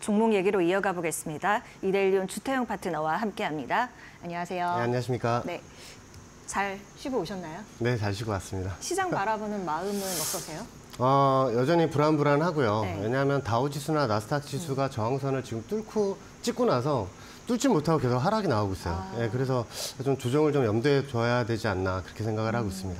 종목 얘기로 이어가 보겠습니다. 이데일리온 주태영 파트너와 함께합니다. 안녕하세요. 네, 안녕하십니까. 네, 잘 쉬고 오셨나요? 네, 잘 쉬고 왔습니다. 시장 바라보는 마음은 어떠세요? 여전히 불안불안하고요. 네. 왜냐하면 다우지수나 나스닥 지수가 저항선을 지금 찍고 나서 뚫지 못하고 계속 하락이 나오고 있어요. 네, 그래서 좀 조정을 좀 염두에 둬야 되지 않나 그렇게 생각을 하고 있습니다.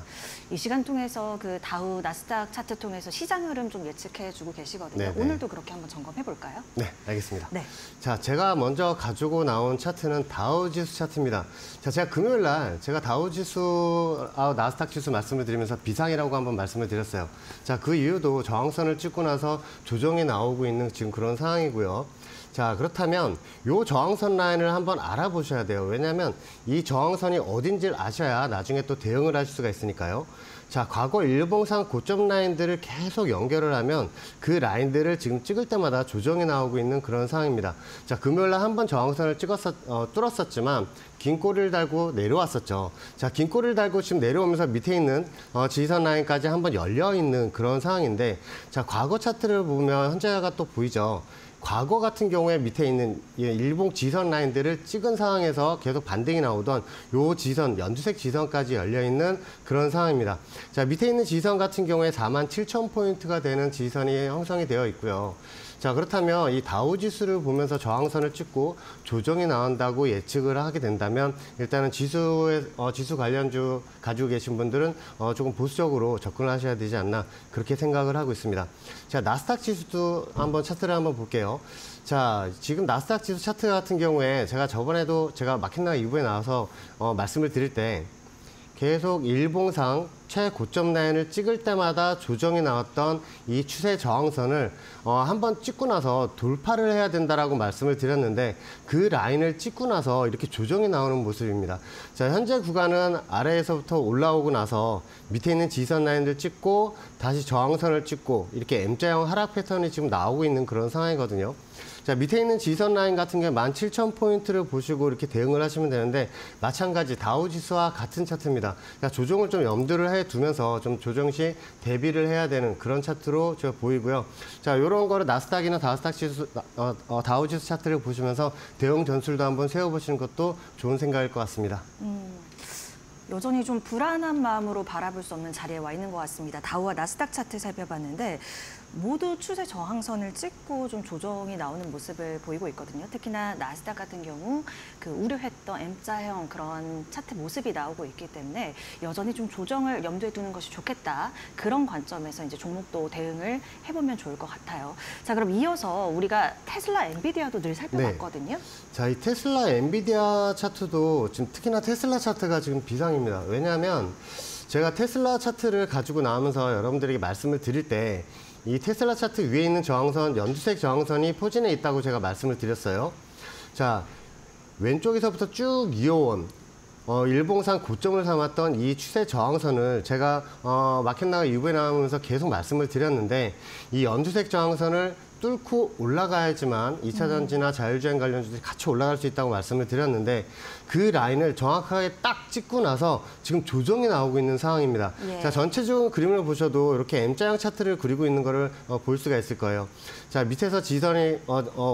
이 시간 통해서 그 다우 나스닥 차트 통해서 시장 흐름 좀 예측해주고 계시거든요. 네네. 오늘도 그렇게 한번 점검해 볼까요? 네, 알겠습니다. 네. 자, 제가 먼저 가지고 나온 차트는 다우지수 차트입니다. 자, 제가 금요일 날 제가 다우지수, 나스닥 지수 말씀을 드리면서 비상이라고 한번 말씀을 드렸어요. 자, 그 이유도 저항선을 찍고 나서 조정이 나오고 있는 지금 그런 상황이고요. 자, 그렇다면 이 저항선 라인을 한번 알아보셔야 돼요. 왜냐하면 이 저항선이 어딘지를 아셔야 나중에 또 대응을 하실 수가 있으니까요. 자, 과거 일봉상 고점 라인들을 계속 연결을 하면 그 라인들을 지금 찍을 때마다 조정이 나오고 있는 그런 상황입니다. 자, 금요일날 한번 저항선을 뚫었었지만 긴 꼬리를 달고 내려왔었죠. 자, 긴 꼬리를 달고 지금 내려오면서 밑에 있는 지지선 라인까지 한번 열려 있는 그런 상황인데, 자, 과거 차트를 보면 현재가 또 보이죠. 과거 같은 경우에 밑에 있는 일봉 지선 라인들을 찍은 상황에서 계속 반등이 나오던 요 지선, 연두색 지선까지 열려있는 그런 상황입니다. 자, 밑에 있는 지선 같은 경우에 47,000포인트가 되는 지선이 형성이 되어 있고요. 자, 그렇다면 이 다우지수를 보면서 저항선을 찍고 조정이 나온다고 예측을 하게 된다면 일단은 지수 관련주 가지고 계신 분들은 조금 보수적으로 접근을 하셔야 되지 않나 그렇게 생각을 하고 있습니다. 자, 나스닥 지수도 한번 차트를 한번 볼게요. 자, 지금 나스닥 지수 차트 같은 경우에 제가 저번에도 제가 마켓나가 2부에 나와서 말씀을 드릴 때 계속 일봉상 최고점 라인을 찍을 때마다 조정이 나왔던 이 추세 저항선을 한번 찍고 나서 돌파를 해야 된다라고 말씀을 드렸는데 그 라인을 찍고 나서 이렇게 조정이 나오는 모습입니다. 자, 현재 구간은 아래에서부터 올라오고 나서 밑에 있는 지선 라인을 찍고 다시 저항선을 찍고 이렇게 M자형 하락 패턴이 지금 나오고 있는 그런 상황이거든요. 자, 밑에 있는 지선 라인 같은 경우에 17,000포인트를 보시고 이렇게 대응을 하시면 되는데 마찬가지 다우지수와 같은 차트입니다. 자, 조정을 좀 염두를 해두면서 좀 조정 시 대비를 해야 되는 그런 차트로 제가 보이고요. 자, 이런 거를 나스닥이나 다스닥 지수, 다우지수 차트를 보시면서 대응 전술도 한번 세워보시는 것도 좋은 생각일 것 같습니다. 여전히 좀 불안한 마음으로 바라볼 수 없는 자리에 와 있는 것 같습니다. 다우와 나스닥 차트 살펴봤는데 모두 추세 저항선을 찍고 좀 조정이 나오는 모습을 보이고 있거든요. 특히나 나스닥 같은 경우 그 우려했던 M자형 그런 차트 모습이 나오고 있기 때문에 여전히 좀 조정을 염두에 두는 것이 좋겠다. 그런 관점에서 이제 종목도 대응을 해보면 좋을 것 같아요. 자, 그럼 이어서 우리가 테슬라, 엔비디아도 늘 살펴봤거든요. 네. 자, 이 테슬라, 엔비디아 차트도 지금 특히나 테슬라 차트가 지금 비상입니다. 왜냐하면 제가 테슬라 차트를 가지고 나오면서 여러분들에게 말씀을 드릴 때 이 테슬라 차트 위에 있는 저항선, 연두색 저항선이 포진해 있다고 제가 말씀을 드렸어요. 자, 왼쪽에서부터 쭉 이어온 일봉상 고점을 삼았던 이 추세 저항선을 제가 마켓나가 2부에 나오면서 계속 말씀을 드렸는데 이 연두색 저항선을 뚫고 올라가야지만 2차 전지나 자율주행 관련주들이 같이 올라갈 수 있다고 말씀을 드렸는데 그 라인을 정확하게 딱 찍고 나서 지금 조정이 나오고 있는 상황입니다. 예. 자, 전체적인 그림을 보셔도 이렇게 M자형 차트를 그리고 있는 거를 볼 수가 있을 거예요. 자, 밑에서 지선이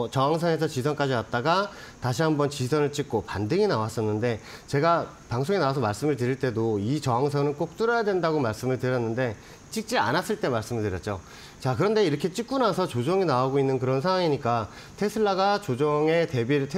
저항선에서 지선까지 왔다가 다시 한번 지선을 찍고 반등이 나왔었는데 제가 방송에 나와서 말씀을 드릴 때도 이 저항선은 꼭 뚫어야 된다고 말씀을 드렸는데 찍지 않았을 때 말씀을 드렸죠. 자, 그런데 이렇게 찍고 나서 조정이 나오고 있는 그런 상황이니까 테슬라의 조정에 대비를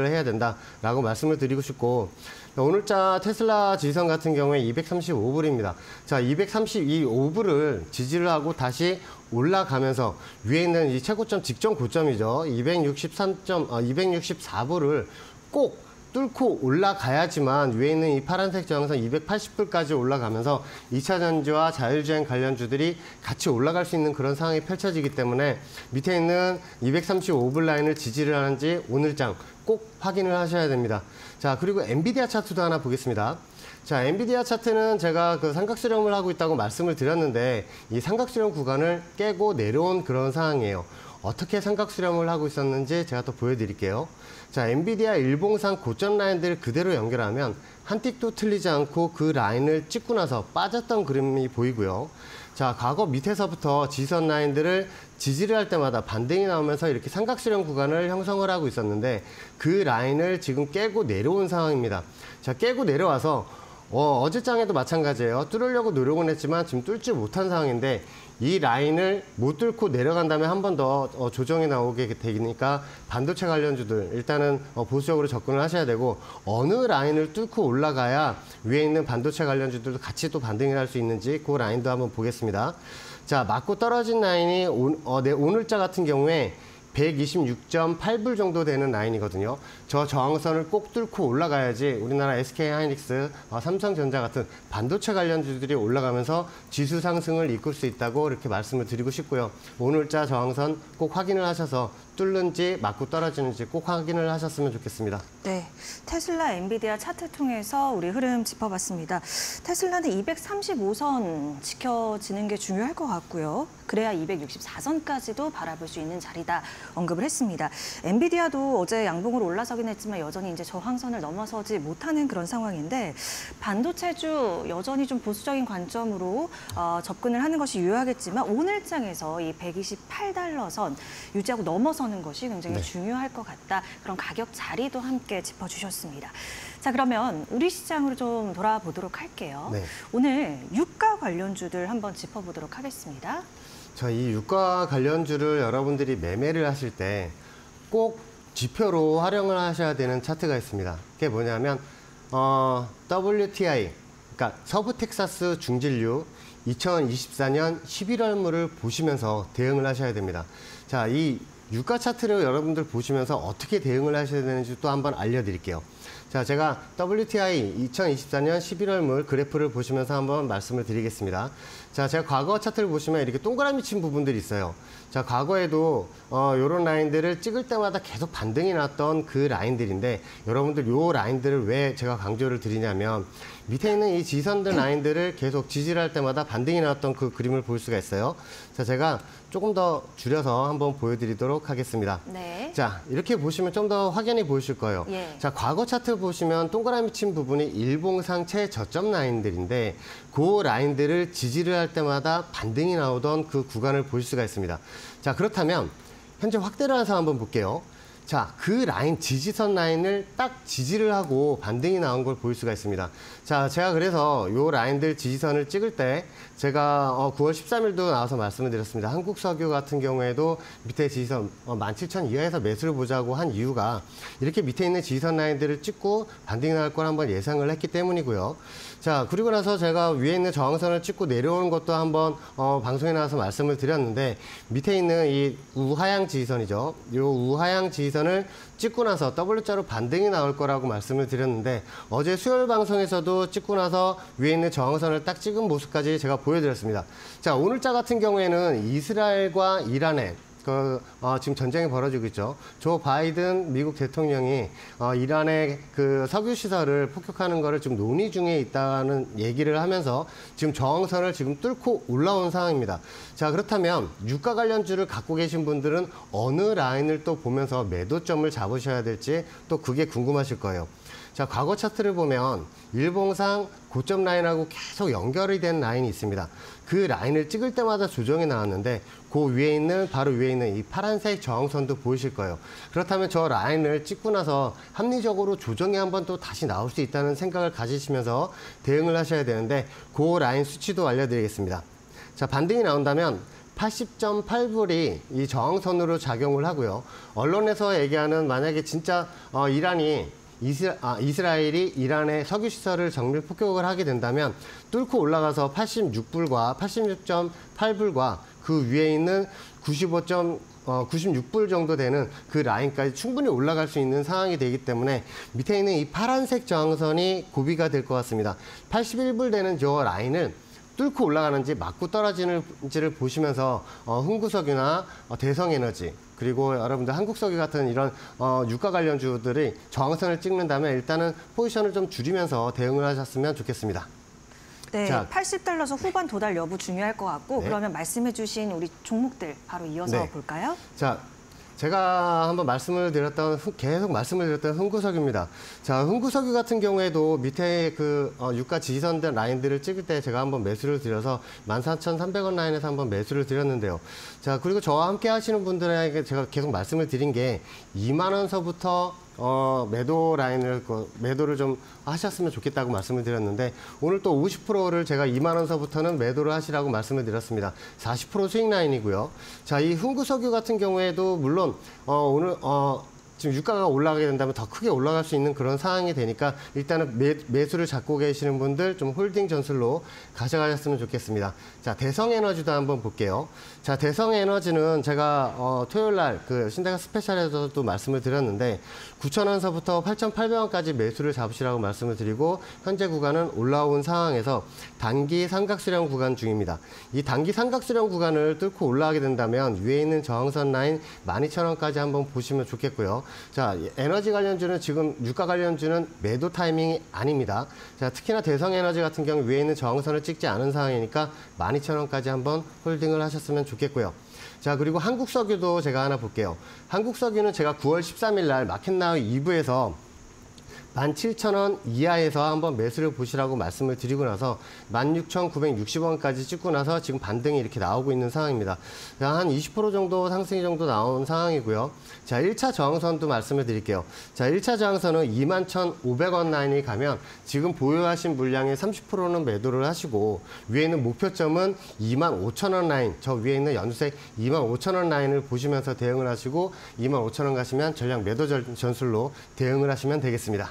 해야 된다라고 말씀을 드리고 싶고, 오늘자 테슬라 지지선 같은 경우에 235불입니다. 자, 235불을 지지를 하고 다시 올라가면서 위에 있는 이 최고점 직전 고점이죠. 264불을 꼭 뚫고 올라가야지만 위에 있는 이 파란색 저항선 280불까지 올라가면서 2차 전지와 자율주행 관련주들이 같이 올라갈 수 있는 그런 상황이 펼쳐지기 때문에 밑에 있는 235불 라인을 지지를 하는지 오늘장 꼭 확인을 하셔야 됩니다. 자, 그리고 엔비디아 차트도 하나 보겠습니다. 자, 엔비디아 차트는 제가 그 삼각수렴을 하고 있다고 말씀을 드렸는데 이 삼각수렴 구간을 깨고 내려온 그런 상황이에요. 어떻게 삼각수렴을 하고 있었는지 제가 또 보여드릴게요. 자, 엔비디아 일봉상 고점 라인들을 그대로 연결하면 한 틱도 틀리지 않고 그 라인을 찍고 나서 빠졌던 그림이 보이고요. 자, 과거 밑에서부터 지지선 라인들을 지지를 할 때마다 반등이 나오면서 이렇게 삼각수렴 구간을 형성을 하고 있었는데 그 라인을 지금 깨고 내려온 상황입니다. 자, 깨고 내려와서 어제장에도 마찬가지예요. 뚫으려고 노력은 했지만 지금 뚫지 못한 상황인데 이 라인을 못 뚫고 내려간 다음에 한 번 더 조정이 나오게 되니까 반도체 관련주들 일단은 보수적으로 접근을 하셔야 되고 어느 라인을 뚫고 올라가야 위에 있는 반도체 관련주들도 같이 또 반등을 할 수 있는지 그 라인도 한번 보겠습니다. 자, 맞고 떨어진 라인이 오늘자 같은 경우에 126.8불 정도 되는 라인이거든요. 저 저항선을 꼭 뚫고 올라가야지 우리나라 SK하이닉스, 삼성전자 같은 반도체 관련주들이 올라가면서 지수 상승을 이끌 수 있다고 이렇게 말씀을 드리고 싶고요. 오늘자 저항선 꼭 확인을 하셔서 뚫는지 맞고 떨어지는지 꼭 확인을 하셨으면 좋겠습니다. 네, 테슬라, 엔비디아 차트 통해서 우리 흐름 짚어봤습니다. 테슬라는 235선 지켜지는 게 중요할 것 같고요. 그래야 264선까지도 바라볼 수 있는 자리다 언급을 했습니다. 엔비디아도 어제 양봉으로 올라서긴 했지만 여전히 이제 저항선을 넘어서지 못하는 그런 상황인데 반도체주 여전히 좀 보수적인 관점으로 접근을 하는 것이 유효하겠지만 오늘장에서 이 128달러선 유지하고 넘어서는 것이 굉장히 중요할 것 같다. 그런 가격 자리도 함께 짚어주셨습니다. 자, 그러면 우리 시장으로 좀 돌아보도록 할게요. 네. 오늘 유가 관련주들 한번 짚어보도록 하겠습니다. 자, 이 유가 관련주를 여러분들이 매매를 하실 때 꼭 지표로 활용을 하셔야 되는 차트가 있습니다. 그게 뭐냐면 WTI, 그러니까 서부 텍사스 중진류 2024년 11월물을 보시면서 대응을 하셔야 됩니다. 자, 이 유가 차트를 여러분들 보시면서 어떻게 대응을 하셔야 되는지 또 한번 알려드릴게요. 자, 제가 WTI 2024년 11월물 그래프를 보시면서 한번 말씀을 드리겠습니다. 자, 제가 과거 차트를 보시면 이렇게 동그라미 친 부분들이 있어요. 자, 과거에도 요런 라인들을 찍을 때마다 계속 반등이 났던 그 라인들인데 여러분들 요 라인들을 왜 제가 강조를 드리냐면 밑에 있는 이 지선들 라인들을 계속 지지를 할 때마다 반등이 나왔던 그 그림을 볼 수가 있어요. 자, 제가 조금 더 줄여서 한번 보여드리도록 하겠습니다. 네. 자, 이렇게 보시면 좀 더 확연히 보이실 거예요. 예. 자, 과거 차트 보시면 동그라미 친 부분이 일봉상 최저점 라인들인데 그 라인들을 지지를 할 때마다 반등이 나오던 그 구간을 볼 수가 있습니다. 자, 그렇다면 현재 확대를 해서 한번 볼게요. 자, 그 라인, 지지선 라인을 딱 지지를 하고 반등이 나온 걸 볼 수가 있습니다. 자, 제가 그래서 요 라인들 지지선을 찍을 때 제가 9월 13일도 나와서 말씀을 드렸습니다. 한국석유 같은 경우에도 밑에 지지선 17,000 이하에서 매수를 보자고 한 이유가 이렇게 밑에 있는 지지선 라인들을 찍고 반등이 나올 걸 한번 예상을 했기 때문이고요. 자, 그리고 나서 제가 위에 있는 저항선을 찍고 내려오는 것도 한번 방송에 나와서 말씀을 드렸는데 밑에 있는 이 우하향 지지선이죠. 이 우하향 지지선을 찍고 나서 W자로 반등이 나올 거라고 말씀을 드렸는데 어제 수요일 방송에서도 찍고 나서 위에 있는 저항선을 딱 찍은 모습까지 제가 보여드렸습니다. 자, 오늘자 같은 경우에는 이스라엘과 이란의 지금 전쟁이 벌어지고 있죠. 조 바이든 미국 대통령이 이란의 그 석유 시설을 폭격하는 거를 지금 논의 중에 있다는 얘기를 하면서 지금 저항선을 지금 뚫고 올라온 상황입니다. 자, 그렇다면 유가 관련주를 갖고 계신 분들은 어느 라인을 또 보면서 매도점을 잡으셔야 될지 또 그게 궁금하실 거예요. 자, 과거 차트를 보면 일봉상 고점 라인하고 계속 연결이 된 라인이 있습니다. 그 라인을 찍을 때마다 조정이 나왔는데 그 위에 있는 바로 위에 있는 이 파란색 저항선도 보이실 거예요. 그렇다면 저 라인을 찍고 나서 합리적으로 조정이 한번 또 다시 나올 수 있다는 생각을 가지시면서 대응을 하셔야 되는데 그 라인 수치도 알려드리겠습니다. 자, 반등이 나온다면 80.8불이 이 저항선으로 작용을 하고요. 언론에서 얘기하는 만약에 진짜 이스라엘이 이란의 석유 시설을 정밀 폭격을 하게 된다면 뚫고 올라가서 86불과 86.8불과 그 위에 있는 96불 정도 되는 그 라인까지 충분히 올라갈 수 있는 상황이 되기 때문에 밑에 있는 이 파란색 저항선이 고비가 될 것 같습니다. 81불 되는 저 라인을 뚫고 올라가는지 맞고 떨어지는지를 보시면서 흥구석유나 대성에너지 그리고 여러분들 한국석유 같은 이런 유가 관련주들이 저항선을 찍는다면 일단은 포지션을 좀 줄이면서 대응을 하셨으면 좋겠습니다. 네, 자, 80달러서 후반 도달 여부 중요할 것 같고 네. 그러면 말씀해 주신 우리 종목들 바로 이어서 네. 볼까요? 자, 제가 한번 계속 말씀을 드렸던 흥구석유입니다. 자, 흥구석유 같은 경우에도 밑에 그 유가 지지선된 라인들을 찍을 때 제가 한번 매수를 드려서 14,300원 라인에서 한번 매수를 드렸는데요. 자, 그리고 저와 함께 하시는 분들에게 제가 계속 말씀을 드린 게 2만 원서부터 매도를 좀 하셨으면 좋겠다고 말씀을 드렸는데, 오늘 또 50%를 제가 2만 원서부터는 매도를 하시라고 말씀을 드렸습니다. 40% 수익 라인이고요. 자, 이 흥구석유 같은 경우에도 물론 오늘 지금 유가가 올라가게 된다면 더 크게 올라갈 수 있는 그런 상황이 되니까 일단은 매수를 잡고 계시는 분들 좀 홀딩 전술로 가져가셨으면 좋겠습니다. 자, 대성에너지도 한번 볼게요. 자, 대성에너지는 제가 토요일 날 그 신대가 스페셜에서도 말씀을 드렸는데 9,000원서부터 8,800원까지 매수를 잡으시라고 말씀을 드리고, 현재 구간은 올라온 상황에서 단기 삼각수렴 구간 중입니다. 이 단기 삼각수렴 구간을 뚫고 올라가게 된다면 위에 있는 저항선 라인 12,000원까지 한번 보시면 좋겠고요. 자, 에너지 관련주는 지금 유가 관련주는 매도 타이밍이 아닙니다. 자, 특히나 대성에너지 같은 경우 위에 있는 저항선을 찍지 않은 상황이니까 12,000원까지 한번 홀딩을 하셨으면 좋겠고요. 자, 그리고 한국석유도 제가 하나 볼게요. 한국석유는 제가 9월 13일 날 마켓나우 2부에서 17,000원 이하에서 한번 매수를 보시라고 말씀을 드리고 나서 16,960원까지 찍고 나서 지금 반등이 이렇게 나오고 있는 상황입니다. 한 20% 정도 상승이 정도 나온 상황이고요. 자, 1차 저항선도 말씀을 드릴게요. 자, 1차 저항선은 21,500원 라인이 가면 지금 보유하신 물량의 30%는 매도를 하시고, 위에 있는 목표점은 25,000원 라인, 저 위에 있는 연두색 25,000원 라인을 보시면서 대응을 하시고, 25,000원 가시면 전량 매도 전술로 대응을 하시면 되겠습니다.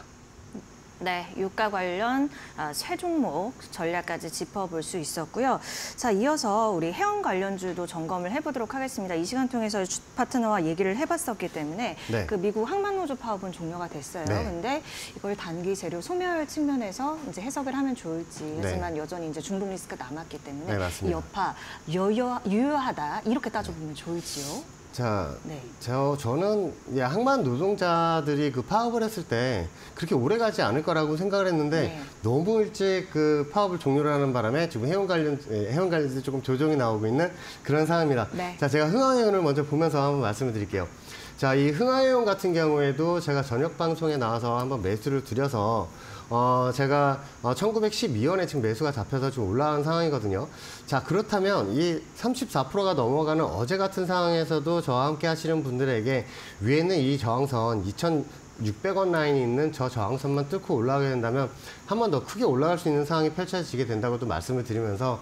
네, 유가 관련 세 종목 전략까지 짚어볼 수 있었고요. 자, 이어서 우리 해운 관련주도 점검을 해보도록 하겠습니다. 이 시간 통해서 파트너와 얘기를 해봤었기 때문에 네. 그 미국 항만노조 파업은 종료가 됐어요. 네. 근데 이걸 단기 재료 소멸 측면에서 이제 해석을 하면 좋을지, 하지만 네. 여전히 이제 중독 리스크가 남았기 때문에 네, 맞습니다. 이 여파 유효하다 이렇게 따져보면 좋을지요. 자, 네. 저는 항만 노동자들이 그 파업을 했을 때 그렇게 오래 가지 않을 거라고 생각을 했는데, 네. 너무 일찍 그 파업을 종료를 하는 바람에 지금 해운 관련주 조금 조정이 나오고 있는 그런 상황입니다. 네. 자, 제가 흥하해운을 먼저 보면서 한번 말씀을 드릴게요. 자, 이 흥하해운 같은 경우에도 제가 저녁 방송에 나와서 한번 매수를 드려서 제가 1912원에 지금 매수가 잡혀서 지금 올라간 상황이거든요. 자, 그렇다면 이 34%가 넘어가는 어제 같은 상황에서도 저와 함께 하시는 분들에게 위에 있는 이 저항선 2,600원 라인이 있는 저 저항선만 뚫고 올라가게 된다면 한 번 더 크게 올라갈 수 있는 상황이 펼쳐지게 된다고도 말씀을 드리면서,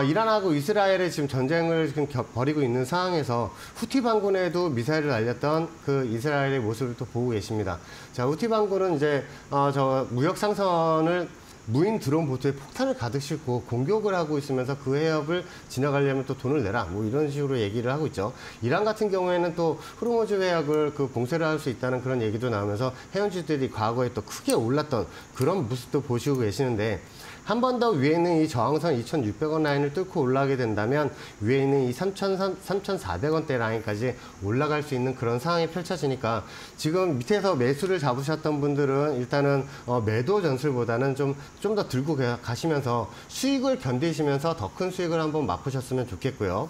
이란하고 이스라엘의 지금 전쟁을 지금 벌이고 있는 상황에서 후티 반군에도 미사일을 날렸던 그 이스라엘의 모습을 또 보고 계십니다. 자, 후티 반군은 이제 저 무역 상선을 무인 드론 보트에 폭탄을 가득 싣고 공격을 하고 있으면서 그 해협을 지나가려면 또 돈을 내라, 뭐 이런 식으로 얘기를 하고 있죠. 이란 같은 경우에는 또 호르무즈 해협을 그 봉쇄를 할 수 있다는 그런 얘기도 나오면서 해운주들이 과거에 또 크게 올랐던 그런 모습도 보시고 계시는데, 한 번 더 위에 있는 이 저항선 2,600원 라인을 뚫고 올라가게 된다면 위에 있는 이 3,400원대 라인까지 올라갈 수 있는 그런 상황이 펼쳐지니까, 지금 밑에서 매수를 잡으셨던 분들은 일단은 매도 전술보다는 좀 더 들고 가시면서 수익을 견디시면서 더 큰 수익을 한번 맛보셨으면 좋겠고요.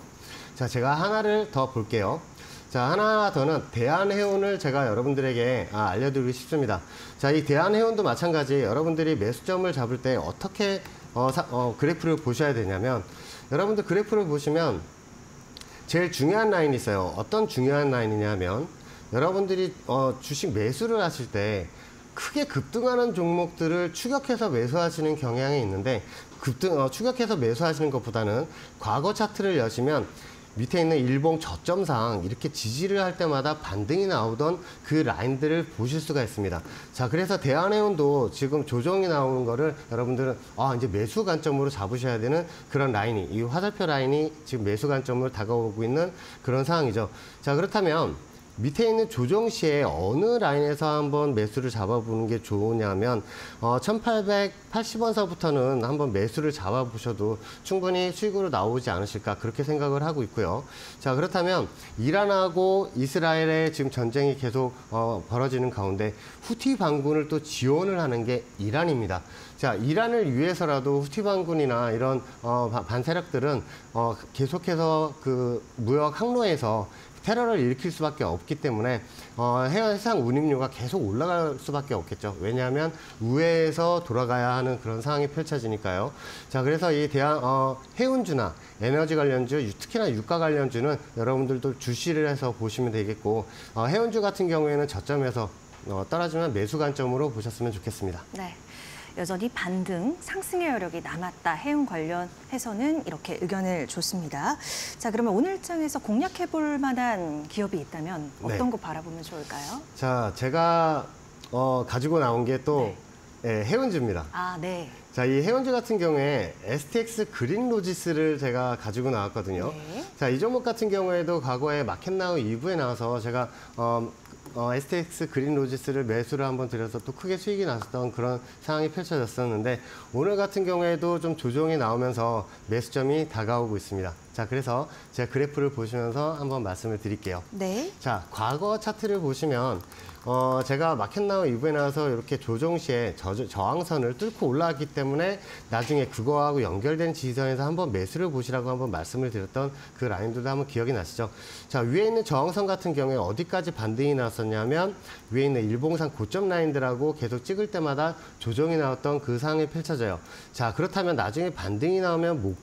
자, 제가 하나를 더 볼게요. 자, 하나 더는 대한해운을 제가 여러분들에게 알려드리고 싶습니다. 자, 이 대한해운도 마찬가지, 여러분들이 매수점을 잡을 때 어떻게 그래프를 보셔야 되냐면, 여러분들 그래프를 보시면 제일 중요한 라인이 있어요. 어떤 중요한 라인이냐면, 여러분들이 주식 매수를 하실 때 크게 급등하는 종목들을 추격해서 매수하시는 경향이 있는데, 추격해서 매수하시는 것보다는 과거 차트를 여시면 밑에 있는 일봉 저점상 이렇게 지지를 할 때마다 반등이 나오던 그 라인들을 보실 수가 있습니다. 자, 그래서 대한해운도 지금 조정이 나오는 거를 여러분들은 이제 매수 관점으로 잡으셔야 되는 그런 라인이, 이 화살표 라인이 지금 매수 관점으로 다가오고 있는 그런 상황이죠. 자, 그렇다면 밑에 있는 조정 시에 어느 라인에서 한번 매수를 잡아보는 게 좋으냐면 1880원서부터는 한번 매수를 잡아보셔도 충분히 수익으로 나오지 않으실까, 그렇게 생각을 하고 있고요. 자, 그렇다면 이란하고 이스라엘의 지금 전쟁이 계속 벌어지는 가운데 후티 반군을 또 지원을 하는 게 이란입니다. 자, 이란을 위해서라도 후티 반군이나 이런 반세력들은 계속해서 그 무역 항로에서 테러를 일으킬 수밖에 없기 때문에 해상 운임료가 계속 올라갈 수밖에 없겠죠. 왜냐하면 우회해서 돌아가야 하는 그런 상황이 펼쳐지니까요. 자, 그래서 이 해운주나 에너지 관련주, 특히나 유가 관련주는 여러분들도 주시를 해서 보시면 되겠고, 해운주 같은 경우에는 저점에서 떨어지면 매수 관점으로 보셨으면 좋겠습니다. 네. 여전히 반등, 상승의 여력이 남았다. 해운 관련해서는 이렇게 의견을 줬습니다. 자, 그러면 오늘장에서 공략해볼 만한 기업이 있다면 어떤 네. 거 바라보면 좋을까요? 자, 제가 가지고 나온 게 또 해운주입니다. 아, 네. 자, 이 해운주 같은 경우에 STX 그린 로지스를 제가 가지고 나왔거든요. 네. 자, 이 종목 같은 경우에도 과거에 마켓나우 2부에 나와서 제가 STX 그린 로지스를 매수를 한번 드려서 또 크게 수익이 났었던 그런 상황이 펼쳐졌었는데, 오늘 같은 경우에도 좀 조정이 나오면서 매수점이 다가오고 있습니다. 자, 그래서 제가 그래프를 보시면서 한번 말씀을 드릴게요. 네. 자, 과거 차트를 보시면 제가 마켓나우 2부에 나와서 이렇게 조정 시에 저항선을 뚫고 올라왔기 때문에 나중에 그거하고 연결된 지지선에서 한번 매수를 보시라고 한번 말씀을 드렸던 그 라인들도 한번 기억이 나시죠? 자, 위에 있는 저항선 같은 경우에 어디까지 반등이 나왔었냐면 위에 있는 일봉상 고점 라인들하고 계속 찍을 때마다 조정이 나왔던 그 상황이 펼쳐져요. 자, 그렇다면 나중에 반등이 나오면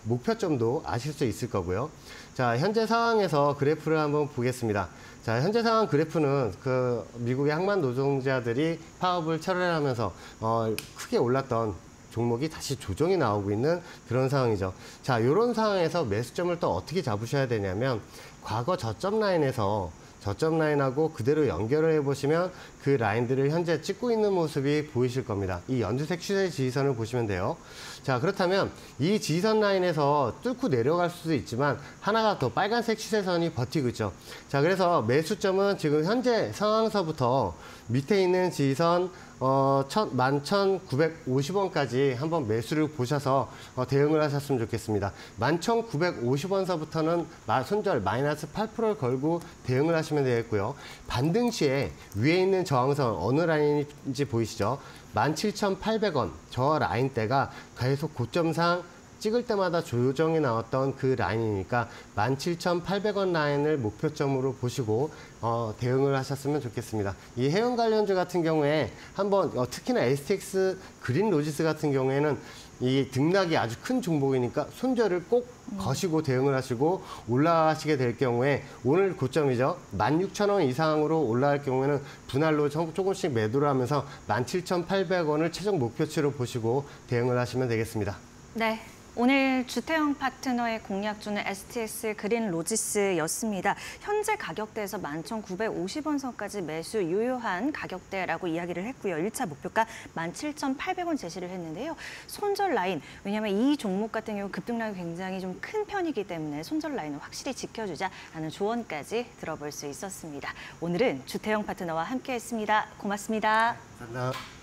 목표점도 아실 수 있을 거고요. 자, 현재 상황에서 그래프를 한번 보겠습니다. 자, 현재 상황 그래프는 그 미국의 항만 노동자들이 파업을 철회하면서 크게 올랐던 종목이 다시 조정이 나오고 있는 그런 상황이죠. 자, 이런 상황에서 매수점을 또 어떻게 잡으셔야 되냐면 과거 저점 라인에서 저점 라인하고 그대로 연결을 해보시면 그 라인들을 현재 찍고 있는 모습이 보이실 겁니다. 이 연두색 추세 지지선을 보시면 돼요. 자, 그렇다면 이 지지선 라인에서 뚫고 내려갈 수도 있지만 하나가 더 빨간색 추세선이 버티고 있죠. 자, 그래서 매수점은 지금 현재 상황서부터 밑에 있는 지지선 11,950원까지 한번 매수를 보셔서 대응을 하셨으면 좋겠습니다. 11,950원서부터는 손절 마이너스 8%를 걸고 대응을 하시면 되겠고요. 반등 시에 위에 있는 저항선 어느 라인인지 보이시죠? 17,800원 저 라인대가 계속 고점상 찍을 때마다 조정이 나왔던 그 라인이니까 17,800원 라인을 목표점으로 보시고 대응을 하셨으면 좋겠습니다. 이 해운 관련주 같은 경우에 한번 특히나 STX 그린 로지스 같은 경우에는 이 등락이 아주 큰 종목이니까 손절을 꼭 거시고 대응을 하시고 올라가시게 될 경우에 오늘 고점이죠. 16,000원 이상으로 올라갈 경우에는 분할로 조금씩 매도를 하면서 17,800원을 최종 목표치로 보시고 대응을 하시면 되겠습니다. 네. 오늘 주태영 파트너의 공략주는 STX 그린 로지스였습니다. 현재 가격대에서 11,950원 선까지 매수 유효한 가격대라고 이야기를 했고요. 1차 목표가 17,800원 제시를 했는데요. 손절 라인, 왜냐하면 이 종목 같은 경우 급등량이 굉장히 좀 큰 편이기 때문에 손절 라인을 확실히 지켜주자라는 조언까지 들어볼 수 있었습니다. 오늘은 주태영 파트너와 함께했습니다. 고맙습니다. 감사합니다.